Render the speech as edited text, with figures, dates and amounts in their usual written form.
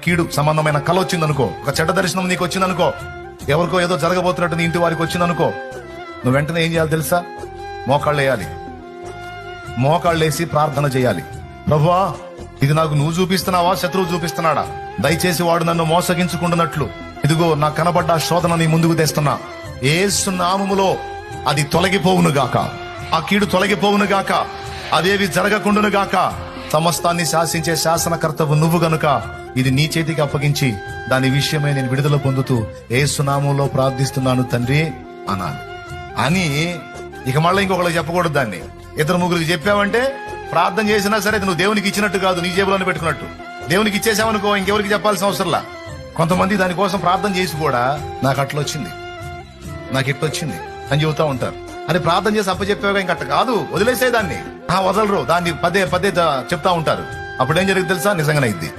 కీడు సంబంధమైన కళ వచ్చిందనుకో, ఒక చెడ్డ దర్శనం నీకు వచ్చిందనుకో, ఎవరికో ఏదో జరగబోతున్నట్టు నీ ఇంటి వారికి వచ్చిందనుకో, నువ్వు వెంటనే ఏం చేయాలి తెలుసా? మోకాళ్ళు వేయాలి. మోకాళ్ళు వేసి ప్రార్థన చేయాలి. ప్రభువా, ఇది నాకు నువ్వు చూపిస్తున్నావా, శత్రువు చూపిస్తున్నాడా? దయచేసి వాడు నన్ను మోసగించుకుంటున్నట్లు ఇదిగో నా కనబడ్డ శోధన నీ ముందుకు తెస్తున్నా. యేసు నామములో అది తొలగిపోవును గాక, ఆ కీడు తొలగిపోవును గాక, అదేవి జరగకుండును గాక. సమస్తాన్ని శాసించే శాసనకర్తవు నువ్వు గనుక ఇది నీ చేతికి అప్పగించి దాని విషయమై నేను విడుదల పొందుతూ యేసు నామములో ప్రార్థిస్తున్నాను తండ్రి అనాలి. అని ఇక మళ్ళీ ఇంకొకరికి చెప్పకూడదు. దాన్ని ఇద్దరు ముగ్గురికి చెప్పావంటే ప్రార్థన చేసినా సరే నువ్వు దేవునికి ఇచ్చినట్టు కాదు, నీ జేబులోనే పెట్టుకున్నట్టు. దేవునికి ఇచ్చేసావనుకో ఇంకెవరికి చెప్పాల్సిన అవసరంలా. కొంతమంది దానికోసం ప్రార్థన చేసి కూడా నాకు అట్లొచ్చింది, నాకు ఇట్టొచ్చింది అని చెబుతా ఉంటారు. అని ప్రార్థన చేసి అప్పచెప్పావుగా ఇంకట్ట కాదు, వదిలేసే దాన్ని. వదలరు, దాన్ని పదే పదే చెప్తా ఉంటారు. అప్పుడేం జరుగుతుంది తెలుసా? నిజంగానే అయింది.